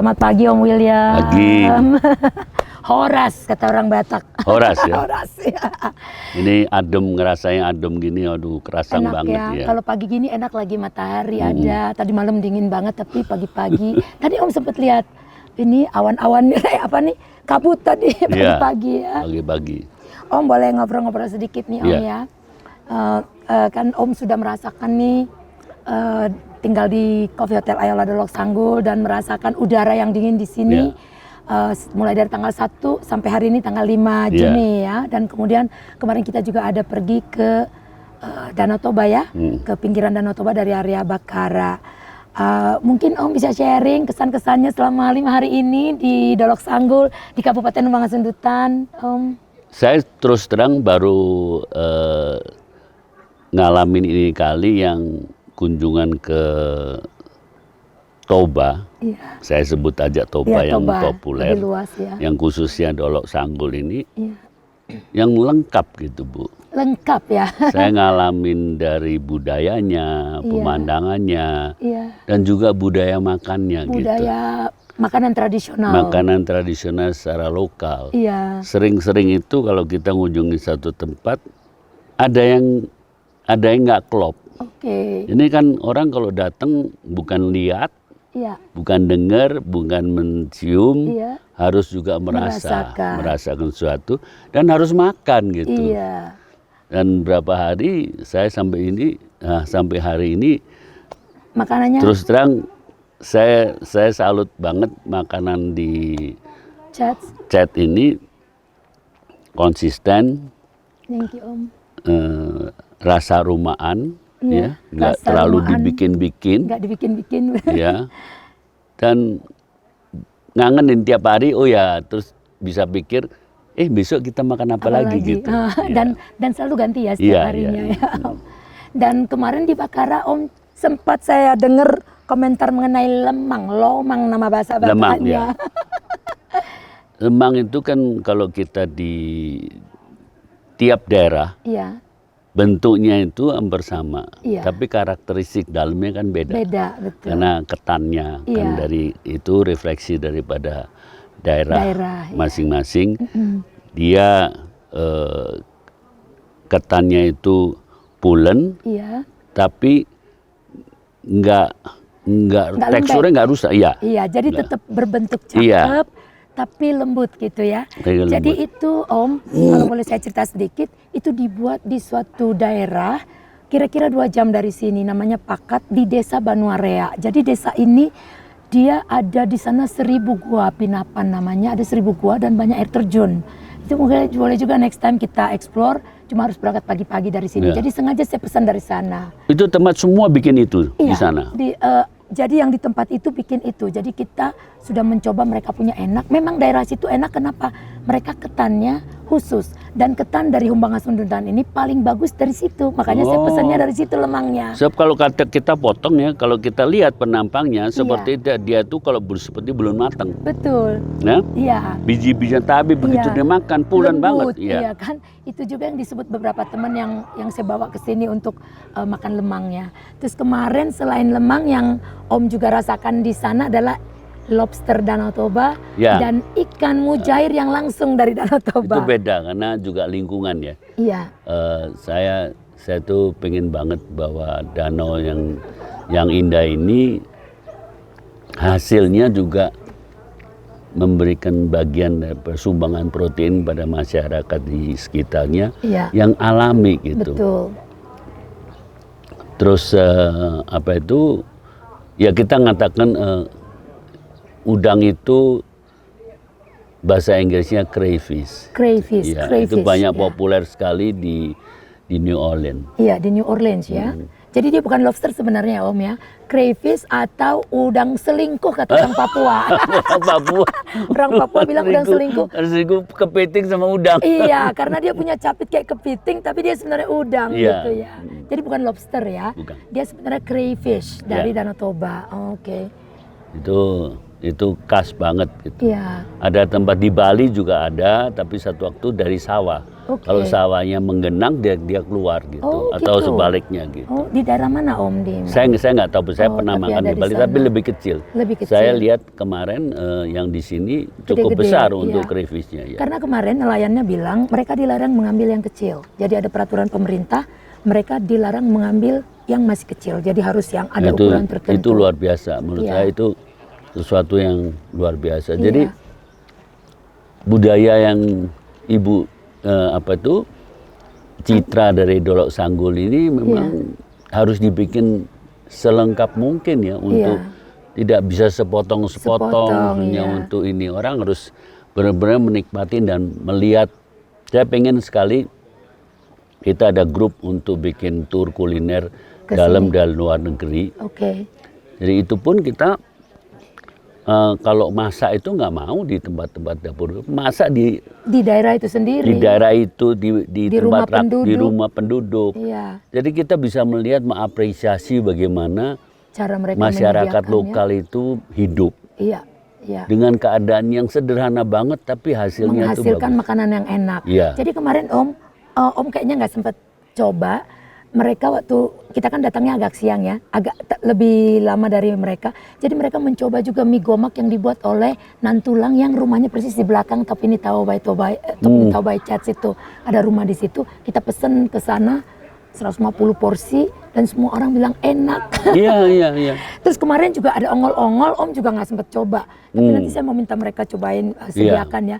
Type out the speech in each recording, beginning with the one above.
Selamat pagi Om William. Pagi. Horas kata orang Batak. Horas ya. Horas ya. Ini adem, ngerasain adem gini, aduh kerasang Enak banget ya. ya. Kalau pagi gini enak lagi matahari ada. Tadi malam dingin banget tapi pagi-pagi. Tadi Om sempat lihat ini awan-awannya apa nih? Kabut tadi pagi-pagi ya. Pagi-pagi. Om boleh ngobrol-ngobrol sedikit nih Om ya. Kan Om sudah merasakan nih tinggal di Coffee Hotel Ayala Dolok Sanggul dan merasakan udara yang dingin di sini mulai dari tanggal 1 sampai hari ini tanggal 5 Juni ya. Dan kemudian kemarin kita juga ada pergi ke Danau Toba ya, ke pinggiran Danau Toba dari area Bakara. Mungkin Om bisa sharing kesan-kesannya selama 5 hari ini di Dolok Sanggul di Kabupaten Lumajang Om. Saya terus terang baru ngalamin ini kali yang kunjungan ke Toba, saya sebut aja Toba yang Toba, populer, luas, ya. yang khususnya Dolok Sanggul ini, yang lengkap gitu Bu. Lengkap ya. Saya ngalamin dari budayanya, pemandangannya, dan juga budaya makannya budaya makanan tradisional. Makanan tradisional secara lokal. Sering-sering itu kalau kita ngunjungi satu tempat, ada yang nggak klop. Ini kan orang kalau datang bukan lihat, bukan dengar, bukan mencium, harus juga merasakan sesuatu dan harus makan gitu. Dan berapa hari saya sampai hari ini makanannya terus terang saya salut banget makanan di Chat ini konsisten. Thank you Om. Rasa rumahan, nggak terlalu dibikin-bikin, ya, dan ngangenin tiap hari, terus bisa pikir, besok kita makan apa lagi gitu, dan selalu ganti ya setiap harinya ya. Dan kemarin di Bakara Om sempat saya dengar komentar mengenai lomang nama bahasa Bataknya. Lemang itu kan kalau kita di tiap daerah. Bentuknya itu hampir sama, tapi karakteristik dalamnya kan beda. Betul. Karena ketannya kan dari itu refleksi daripada daerah masing-masing. Dia ketannya itu pulen, tapi nggak teksturnya nggak rusak. Jadi tetap berbentuk cakep. Tapi lembut gitu ya. Jadi itu Om, kalau boleh saya cerita sedikit, itu dibuat di suatu daerah kira-kira 2 jam dari sini, namanya Pakat di Desa Banuarea. Jadi desa ini dia ada di sana 1000 gua, Pinapan namanya, ada 1000 gua dan banyak air terjun. Itu mungkin boleh juga next time kita explore, cuma harus berangkat pagi-pagi dari sini. Jadi sengaja saya pesan dari sana. Itu tempat semua bikin itu di sana. Jadi yang di tempat itu bikin itu. Jadi kita sudah mencoba, mereka punya enak. Memang daerah situ enak, kenapa? Mereka ketannya khusus. Dan ketan dari Humbangasundutan ini paling bagus dari situ. Makanya saya pesannya dari situ lemangnya. Sebab kalau kita potong ya, kalau kita lihat penampangnya seperti dia tuh kalau seperti belum matang. Betul. Biji-bijian tapi begitu dimakan pulen banget. Iya kan. Itu juga yang disebut beberapa teman yang saya bawa ke sini untuk makan lemangnya. Terus kemarin selain lemang yang Om juga rasakan di sana adalah lobster Danau Toba dan ikan mujair yang langsung dari Danau Toba. Itu beda karena juga lingkungan ya. Saya tuh pengen banget bahwa danau yang indah ini hasilnya juga memberikan bagian dari sumbangan protein pada masyarakat di sekitarnya yang alami gitu. Betul. Terus kita ngatakan udang itu bahasa Inggrisnya crayfish. Crayfish. Itu banyak populer sekali di New Orleans. Di New Orleans ya. Jadi dia bukan lobster sebenarnya Om ya. Crayfish atau udang selingkuh kata orang Papua. Orang Papua bilang udang selingkuh. Selingkuh kepiting sama udang. Karena dia punya capit kayak kepiting tapi dia sebenarnya udang gitu ya. Jadi bukan lobster ya. Dia sebenarnya crayfish dari Danau Toba. Itu khas banget gitu. Ada tempat di Bali juga ada, tapi satu waktu dari sawah. Kalau sawahnya menggenang dia keluar gitu, atau sebaliknya gitu. Oh, di daerah mana Om? Saya nggak tahu, saya pernah makan di Bali, tapi lebih kecil. Saya lihat kemarin yang di sini cukup besar untuk crayfishnya. Ya. Karena kemarin nelayannya bilang mereka dilarang mengambil yang kecil. Jadi ada peraturan pemerintah, mereka dilarang mengambil yang masih kecil. Jadi harus yang ada ukuran tertentu. Itu luar biasa, menurut saya itu sesuatu yang luar biasa. Jadi budaya yang Ibu citra dari Dolok Sanggul ini memang harus dibikin selengkap mungkin ya untuk tidak bisa sepotong-sepotong hanya untuk ini. Orang harus benar-benar menikmati dan melihat. Saya pengen sekali kita ada grup untuk bikin tur kuliner dalam dan luar negeri. Jadi itu pun kita kalau masak itu nggak mau di tempat-tempat dapur, masak di daerah itu sendiri. Di daerah itu di tempat di rumah penduduk. Jadi kita bisa melihat mengapresiasi bagaimana cara mereka masyarakat lokal itu hidup. Dengan keadaan yang sederhana banget, tapi hasilnya itu menghasilkan makanan yang enak. Jadi kemarin Om kayaknya nggak sempat coba. Mereka waktu kita kan datangnya agak siang ya, agak lebih lama dari mereka. Jadi mereka mencoba juga mie gomak yang dibuat oleh Nantulang yang rumahnya persis di belakang tapi ini Taubai Chats itu. Ada rumah di situ. Kita pesen ke sana 150 porsi dan semua orang bilang enak. Iya. Terus kemarin juga ada ongol-ongol, Om juga nggak sempat coba. Tapi nanti saya mau minta mereka cobain sediakan ya.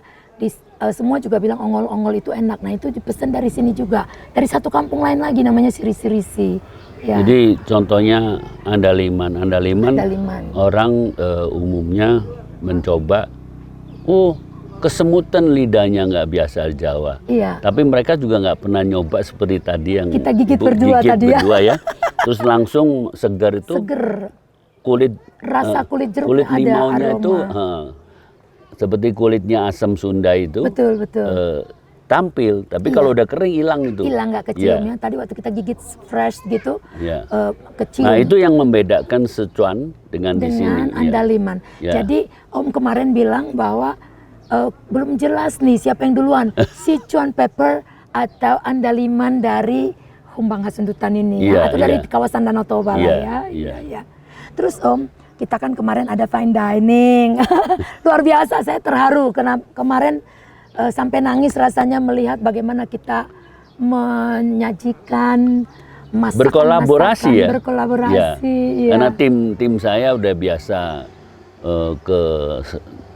Semua juga bilang ongol-ongol itu enak. Nah itu dipesan dari sini juga. Dari satu kampung lain lagi namanya Sirisi. Jadi contohnya Andaliman. Orang umumnya mencoba, kesemutan lidahnya nggak biasa Jawa. Tapi mereka juga nggak pernah nyoba seperti tadi yang kita gigit berdua ya. Terus langsung segar itu. Kulit jeruk kulit ada limaunya aroma. Itu seperti kulitnya asam Sunda itu. Betul. Tampil, tapi kalau udah kering hilang itu. Hilang nggak keciumnya. Tadi waktu kita gigit fresh gitu, kecium. Nah itu yang membedakan Sichuan dengan di sini. Andaliman. Jadi Om kemarin bilang bahwa belum jelas nih siapa yang duluan, Sichuan pepper atau Andaliman dari Humbang Hasundutan ini, atau dari kawasan Danau Toba ya. Terus Om, kita kan kemarin ada fine dining, luar biasa. Saya terharu karena kemarin sampai nangis rasanya melihat bagaimana kita menyajikan berkolaborasi. Karena tim saya udah biasa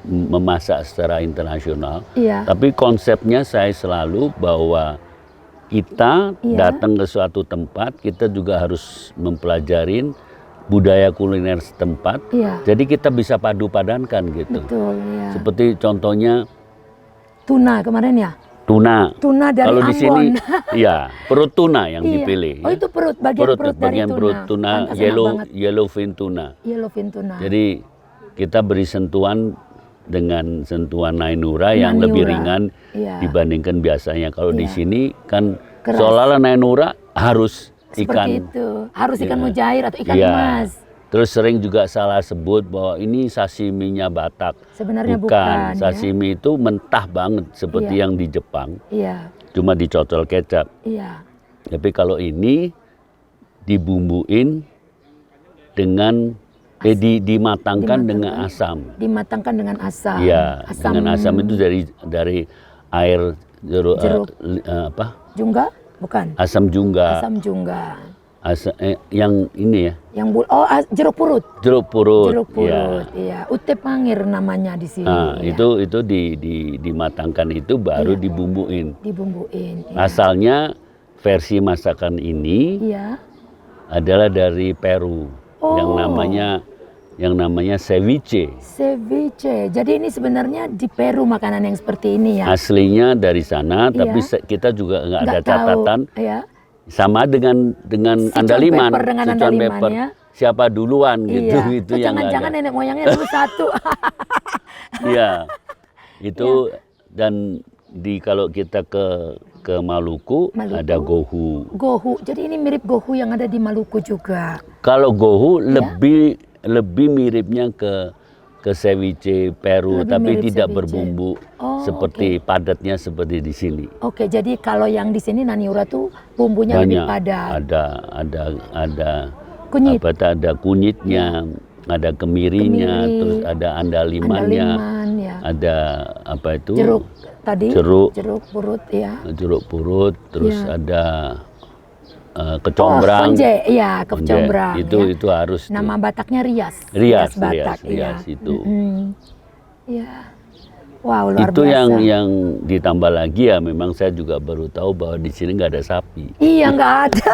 memasak secara internasional. Tapi konsepnya saya selalu bahwa kita datang ke suatu tempat, kita juga harus mempelajarin budaya kuliner setempat. Jadi kita bisa padu-padankan gitu. Seperti contohnya tuna kemarin ya. Tuna dari kalau Ambon. Di sini perut tuna yang dipilih. Itu bagian perut tuna, yellowfin tuna. Jadi kita beri sentuhan dengan sentuhan Nainura yang lebih ringan dibandingkan biasanya. Kalau di sini kan seolah-olah Nainura harus ikan. Seperti itu. Harus ikan mujair atau ikan emas. Terus sering juga salah sebut bahwa ini sashiminya Batak. Sebenarnya bukan. Sashimi itu mentah banget seperti yang di Jepang. Cuma dicocol kecap. Tapi kalau ini dibumbuin dengan dimatangkan dengan asam. Dimatangkan dengan asam. Dengan asam itu dari air jeruk jungga. Bukan. Asam jungga. Yang ini ya. Jeruk purut. Jeruk purut. Utep mangir namanya di sini. Itu dimatangkan itu baru dibumbuin. Asalnya versi masakan ini adalah dari Peru yang namanya ceviche. Jadi ini sebenarnya di Peru makanan yang seperti ini ya. Aslinya dari sana, tapi kita juga nggak ada catatan. Sama dengan Andaliman, Sichuan pepper. Siapa duluan gitu, itu yang jangan-jangan nenek moyangnya dulu satu. Itu dan kalau kita ke Maluku ada gohu. Jadi ini mirip gohu yang ada di Maluku juga. Kalau gohu lebih miripnya ke ke ceviche Peru, Lebih tapi mirip tidak ceviche. berbumbu seperti padatnya seperti di sini. Oke, jadi kalau yang di sini Naniura tuh bumbunya lebih padat. Ada Kunyit. ada kunyitnya, ada kemirinya, Kemiri, terus ada andalimannya, andaliman, ya. ada apa itu? Jeruk tadi. Jeruk purut, ya. Jeruk purut, terus Ya. ada kecombrang. Konje, iya, kecombrang. Itu harus. Nama Bataknya Rias. Rias Batak, Rias itu. Iya. Wow, luar itu biasa. yang ditambah lagi ya, memang saya juga baru tahu bahwa di sini nggak ada sapi. Iya, nggak ada.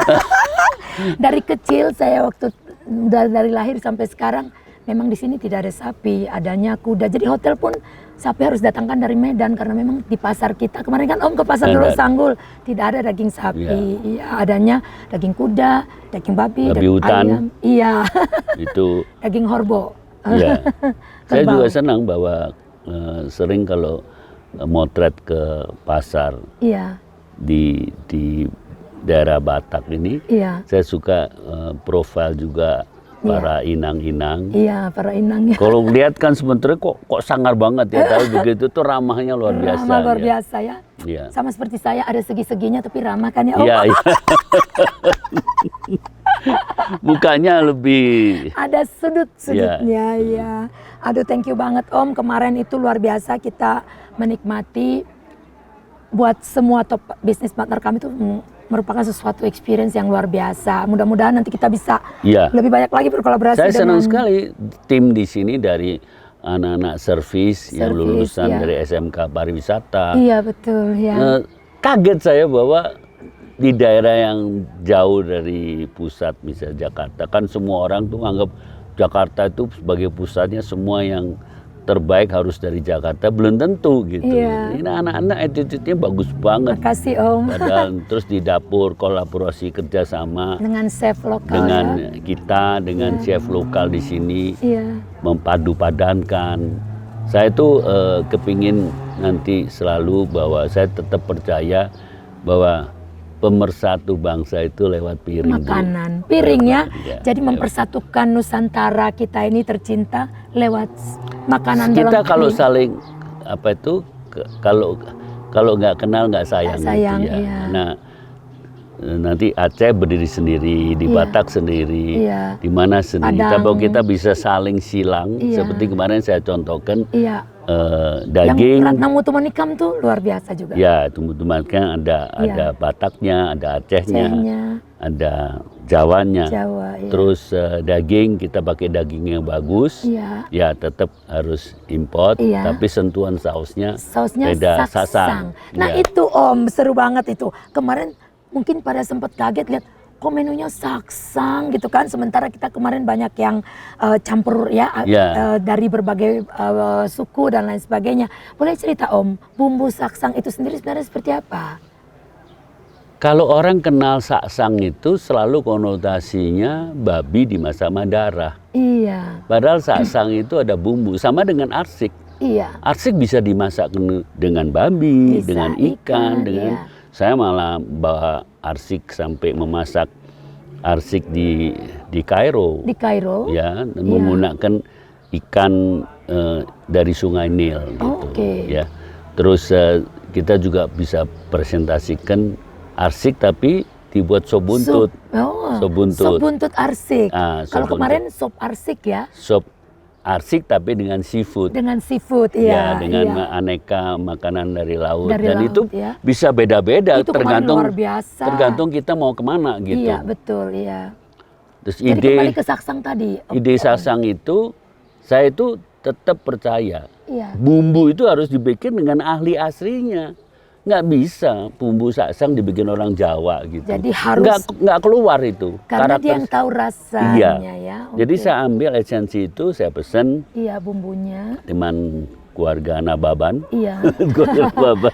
Dari kecil saya dari lahir sampai sekarang memang di sini tidak ada sapi, adanya kuda. Jadi hotel pun sapi harus datangkan dari Medan karena memang di pasar kita kemarin kan Om ke pasar dulu Sanggul tidak ada daging sapi. Iya, adanya daging kuda, daging babi hutan. ayam. Iya. Itu daging horbo. Iya. Saya juga senang bahwa sering kalau motret ke pasar. Iya. Di daerah Batak ini, saya suka profil juga para inang-inang. Iya, para inang. Kalau lihat kan sebenarnya kok sangar banget ya, tapi begitu tuh ramahnya luar biasa. Ramah luar biasa ya. Iya. Sama seperti saya ada segi-seginya tapi ramah kan ya Om. Iya. Mukanya lebih ada sudut-sudutnya ya. Aduh, thank you banget Om. Kemarin itu luar biasa kita menikmati. Buat semua top bisnis partner kami itu merupakan sesuatu experience yang luar biasa. Mudah-mudahan nanti kita bisa lebih banyak lagi berkolaborasi. Saya senang sekali tim di sini dari anak-anak servis yang lulusan dari SMK pariwisata. Iya betul ya. Kaget saya bahwa di daerah yang jauh dari pusat, misalnya Jakarta, kan semua orang tuh anggap Jakarta itu sebagai pusatnya, semua yang terbaik harus dari Jakarta, belum tentu gitu. Ini anak-anak attitude-nya bagus banget. Makasih Om. Padahal terus di dapur kolaborasi kerjasama dengan chef lokal, dengan kita, dengan chef lokal di sini, mempadu padankan. Saya tuh kepingin nanti selalu bahwa saya tetap percaya bahwa pemersatu bangsa itu lewat piring. Makanan, piringnya. Jadi mempersatukan Nusantara kita ini tercinta lewat makanan. Kita kalau saling apa itu kalau nggak kenal nggak sayang, gitu ya. Nah, nanti Aceh berdiri sendiri, di Batak sendiri, di mana sendiri. Tapi kita bisa saling silang seperti kemarin saya contohkan. Daging. Yang Ratna Mutu Manikam tuh luar biasa juga. Ya, Mutu Manikam ada Bataknya, ada Acehnya, ada Jawanya. Terus daging kita pakai daging yang bagus. Ya tetap harus import, tapi sentuhan sausnya beda, saksang. Nah itu Om, seru banget itu. Kemarin mungkin pada sempat kaget lihat kok menunya saksang gitu kan, sementara kita kemarin banyak yang campur dari berbagai suku dan lain sebagainya. Boleh cerita Om, bumbu saksang itu sendiri sebenarnya seperti apa? Kalau orang kenal saksang itu selalu konotasinya babi dimasak sama darah. Iya. Padahal saksang itu ada bumbu, sama dengan arsik. Iya. Arsik bisa dimasak dengan babi, dengan ikan, dengan saya malah bawa arsik sampai memasak arsik di Kairo. Di Kairo? Ya, menggunakan ikan dari Sungai Nil gitu. Ya. Terus kita juga bisa presentasikan arsik tapi dibuat sop buntut. Sop buntut arsik. Kalau kemarin sop arsik ya? Sop arsik tapi dengan seafood. Dengan seafood, iya. Ya, dengan aneka makanan dari laut. Dan itu bisa beda-beda tergantung kita mau kemana gitu. Iya, betul, iya. Terus jadi kembali ke saksang tadi. Ide saksang itu, saya itu tetap percaya. Bumbu itu harus dibikin dengan ahli aslinya. Nggak bisa bumbu saksang dibikin orang Jawa gitu. Jadi harus nggak keluar itu. Karena dia yang tahu rasanya ya. Jadi saya ambil esensi itu, saya pesen. Iya, bumbunya. Teman keluarga Nababan. Iya.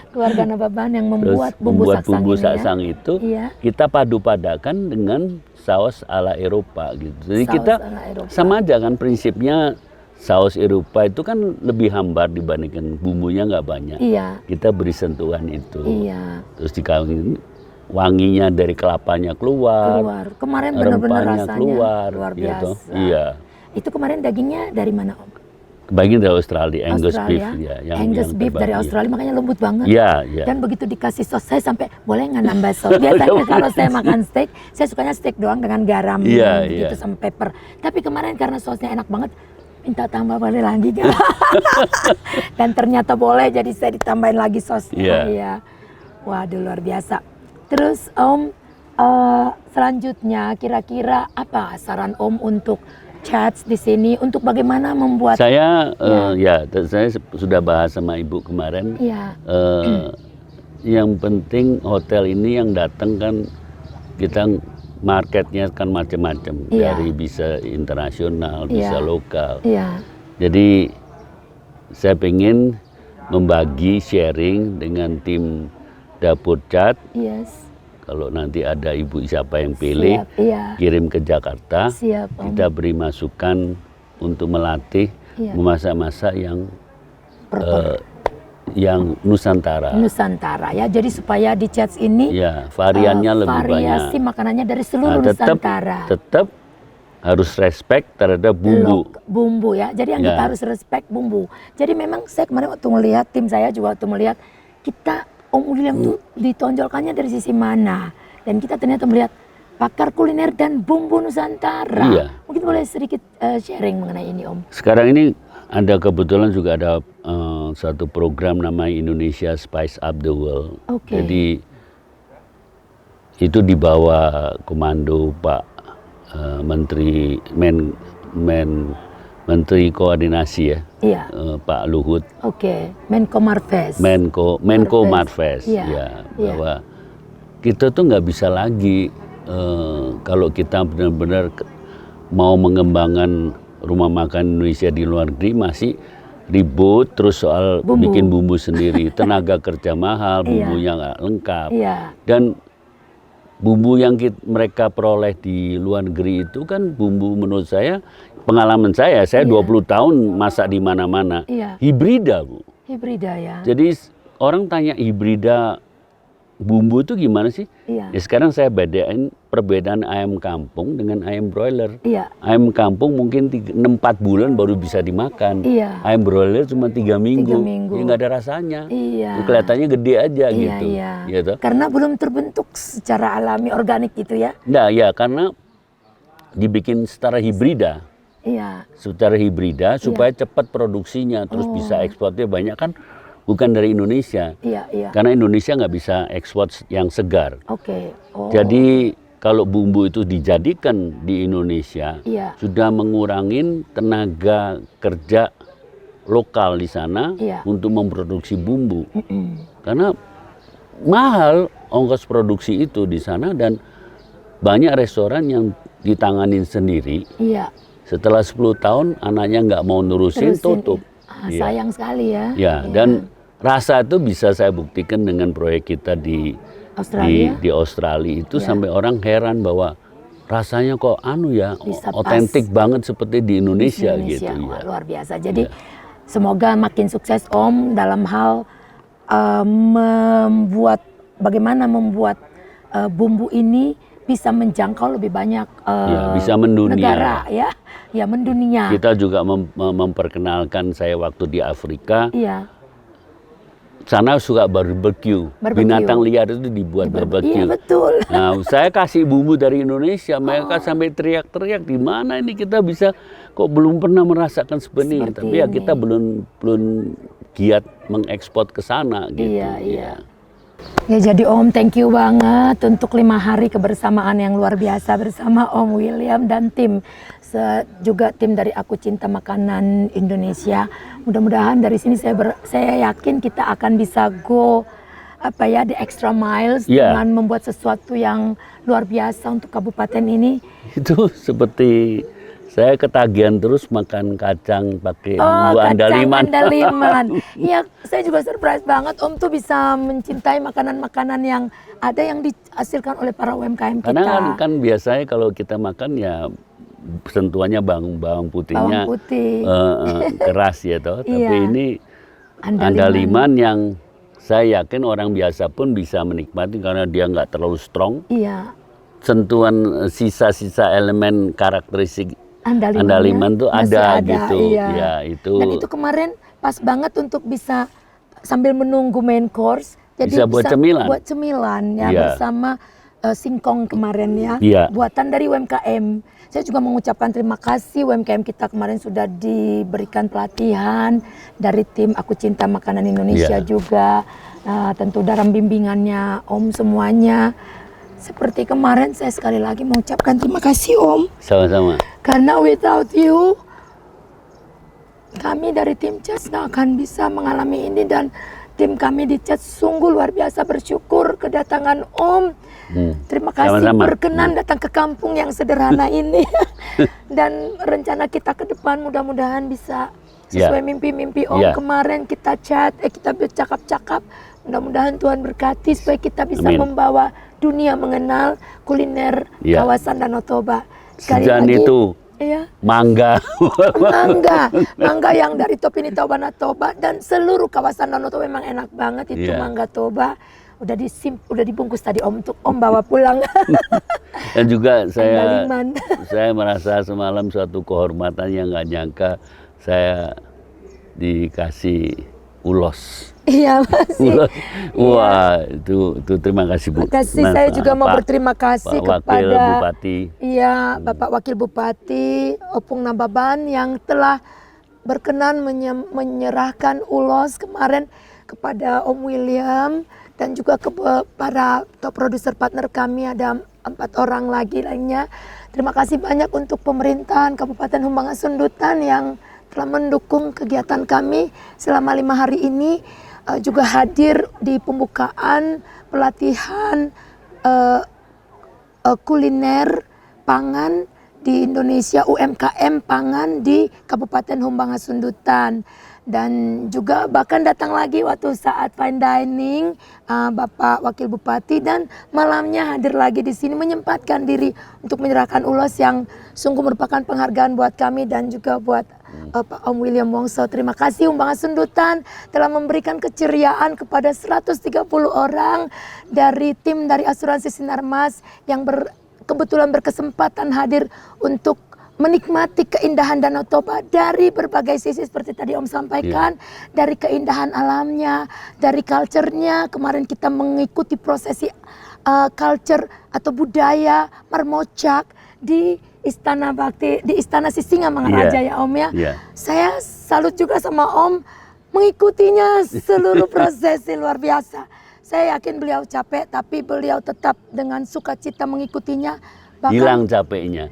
keluarga Nababan yang membuat bumbu saksang itu. Iya. Kita padu-padakan dengan saus ala Eropa gitu. Jadi kita sama aja kan prinsipnya. Saus Eropa itu kan lebih hambar dibandingkan bumbunya nggak banyak. Iya. Kita beri sentuhan itu. Iya. Terus dikawin wanginya dari kelapanya keluar. Kemarin benar-benar rasanya keluar. Luar biasa. Gitu. Iya. Itu kemarin dagingnya dari mana Om? Bagian dari Australia, Angus beef ya. Angus beef dari Australia, makanya lembut banget. Iya. Dan begitu dikasih sos, saya sampai boleh nggak nambah sos. Biasanya kalau saya makan steak, saya sukanya steak doang dengan garam gitu sama pepper. Tapi kemarin karena sosnya enak banget, minta tambah boleh lagi kan? Dan ternyata boleh, jadi saya ditambahin lagi sosnya. Iya. Waduh, luar biasa. Terus Om, selanjutnya kira-kira apa saran Om untuk chats di sini, untuk bagaimana membuat saya saya sudah bahas sama Ibu kemarin. Yang penting hotel ini yang datang kan kita marketnya kan macam-macam, dari bisa internasional, bisa lokal. Jadi saya pengen membagi sharing dengan tim dapur chat. Kalau nanti ada ibu siapa yang pilih, kirim ke Jakarta, kita beri masukan untuk melatih memasak-masak yang Nusantara. Nusantara ya, jadi supaya di chats ini variannya lebih banyak. Variasi makanannya dari seluruh Nusantara. Tetap harus respect terhadap bumbu. Bumbu ya, jadi yang kita harus respect bumbu. Jadi memang saya kemarin waktu melihat, tim saya juga waktu melihat, kita Om William tuh ditonjolkannya dari sisi mana, dan kita ternyata melihat pakar kuliner dan bumbu Nusantara. Mungkin boleh sedikit sharing mengenai ini Om. Sekarang ini ada kebetulan juga ada satu program namanya Indonesia Spice Up the World. Jadi itu di bawah komando Pak Menteri Koordinasi Pak Luhut. Menko Marves. Menko Marves. Bahwa kita tuh nggak bisa lagi kalau kita benar-benar mau mengembangkan rumah makan Indonesia di luar negeri masih ribut terus soal bikin bumbu sendiri, tenaga kerja mahal, bumbunya nggak lengkap, dan bumbu yang mereka peroleh di luar negeri itu kan bumbu menurut saya, pengalaman saya 20 tahun masak di mana-mana, hibrida Bu. Hibrida ya. Jadi orang tanya hibrida bumbu itu gimana sih? Sekarang saya bedain perbedaan ayam kampung dengan ayam broiler. Ayam kampung mungkin 4 bulan baru bisa dimakan. Ayam broiler cuma 3 minggu. Ya nggak ada rasanya. Kelihatannya gede aja gitu. Gitu. Karena belum terbentuk secara alami organik gitu ya? Nah ya, karena dibikin secara hibrida. Secara hibrida supaya cepat produksinya, terus bisa ekspornya banyak kan. Bukan dari Indonesia, karena Indonesia nggak bisa ekspor yang segar. Jadi kalau bumbu itu dijadikan di Indonesia, sudah mengurangi tenaga kerja lokal di sana untuk memproduksi bumbu. Karena mahal ongkos produksi itu di sana, dan banyak restoran yang ditanganin sendiri. Setelah 10 tahun anaknya nggak mau nurusin, tutup. Sayang sekali ya. Dan rasa itu bisa saya buktikan dengan proyek kita di Australia itu, sampai orang heran bahwa rasanya kok otentik banget seperti di Indonesia gitu. Luar biasa. Jadi semoga makin sukses Om dalam hal bagaimana membuat bumbu ini bisa menjangkau lebih banyak bisa mendunia. Negara ya mendunia. Kita juga memperkenalkan, saya waktu di Afrika. Sana suka barbecue. Binatang liar itu dibuat barbecue. Iya betul. Nah, saya kasih bumbu dari Indonesia, mereka sampai teriak-teriak, di mana ini kita bisa, kok belum pernah merasakan seperti ini. Tapi ya kita belum giat mengekspor ke sana gitu. Ya jadi Om, thank you banget untuk 5 hari kebersamaan yang luar biasa bersama Om William dan tim. Juga tim dari Aku Cinta Makanan Indonesia. Mudah-mudahan dari sini saya yakin kita akan bisa go the extra miles dengan membuat sesuatu yang luar biasa untuk kabupaten ini. Itu seperti saya ketagihan terus makan kacang pakai bumbu andaliman. Iya, saya juga surprise banget Om tuh bisa mencintai makanan-makanan yang ada yang dihasilkan oleh para UMKM kita. Karena kan biasanya kalau kita makan ya sentuhannya bawang putihnya keras ya toh. Tapi ini andaliman yang saya yakin orang biasa pun bisa menikmati karena dia nggak terlalu strong. Sentuhan sisa-sisa elemen karakteristik Andaliman tuh ada gitu. Iya. Ya, itu. Dan itu kemarin pas banget untuk bisa sambil menunggu main course. Jadi bisa buat cemilan. Buat cemilan ya, bersama singkong kemarin ya. Buatan dari UMKM. Saya juga mengucapkan terima kasih UMKM kita kemarin sudah diberikan pelatihan dari tim Aku Cinta Makanan Indonesia juga. Tentu dalam bimbingannya Om semuanya. Seperti kemarin saya sekali lagi mengucapkan terima kasih Om. Sama-sama. Karena without you, kami dari tim CHAS nggak akan bisa mengalami ini, dan tim kami di CHAS sungguh luar biasa bersyukur kedatangan Om. Terima kasih berkenan datang ke kampung yang sederhana ini. Dan rencana kita ke depan mudah-mudahan bisa sesuai mimpi-mimpi Om. Kemarin kita kita bercakap-cakap. Mudah-mudahan Tuhan berkati supaya kita bisa membawa dunia mengenal kuliner kawasan Danau Toba. Sekali lagi, itu mangga yang dari Topini Toba Toba dan seluruh kawasan Danau Toba memang enak banget itu mangga Toba. Udah dibungkus tadi Om untuk Om bawa pulang. Dan juga saya merasa semalam suatu kehormatan yang nggak nyangka saya dikasih ulos. Iya masih. Wah itu terima kasih Bu. Terima kasih. Saya juga mau berterima kasih kepada Wakil Bupati. Iya Bapak Wakil Bupati Opung Nababan yang telah berkenan menyerahkan ulos kemarin kepada Om William dan juga para top produser partner kami ada 4 orang lagi lainnya. Terima kasih banyak untuk pemerintahan Kabupaten Humbangan Sundutan yang telah mendukung kegiatan kami selama 5 hari ini. Juga hadir di pembukaan pelatihan kuliner pangan di Indonesia, UMKM pangan di Kabupaten Humbangan Sundutan. Dan juga bahkan datang lagi waktu saat fine dining Bapak Wakil Bupati, dan malamnya hadir lagi di sini menyempatkan diri untuk menyerahkan ulos yang sungguh merupakan penghargaan buat kami dan juga buat Pak Om William Wongso. Terima kasih Humbangan Sundutan telah memberikan keceriaan kepada 130 orang dari tim dari Asuransi Sinarmas yang kebetulan berkesempatan hadir untuk menikmati keindahan Danau Toba dari berbagai sisi seperti tadi Om sampaikan, dari keindahan alamnya, dari culture-nya. Kemarin kita mengikuti prosesi culture atau budaya Marmocak di Istana Bakti, di Istana Sisingamangaraja ya Om ya. Saya salut juga sama Om mengikutinya seluruh prosesi luar biasa. Saya yakin beliau capek tapi beliau tetap dengan sukacita mengikutinya. Bahkan hilang capeknya.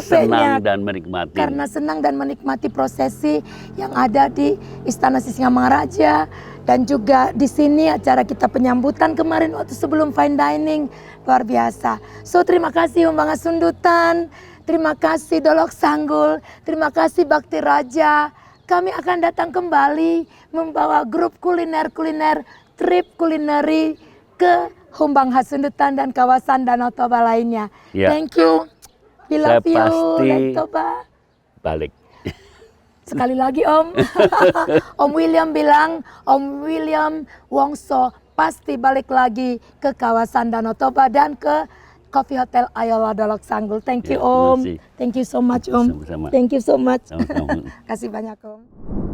Senang dan menikmati. Karena senang dan menikmati prosesi yang ada di Istana Sisingamangaraja. Dan juga di sini acara kita penyambutan kemarin waktu sebelum fine dining. Luar biasa. So terima kasih Humbangan Sundutan. Terima kasih Dolok Sanggul. Terima kasih Bakti Raja. Kami akan datang kembali membawa grup kuliner-kuliner, trip kulineri ke Humbangan Sundutan dan kawasan Danau Toba lainnya. Thank you. We love you, Danau Toba. Balik. Sekali lagi Om. Om William bilang, Om William Wongso pasti balik lagi ke kawasan Danau Toba dan ke Coffee Hotel Ayola Dolok Sanggul. Thank you Om. Thank you so much Om. Sama-sama. Thank you so much. Sama-sama. Kasih banyak Om.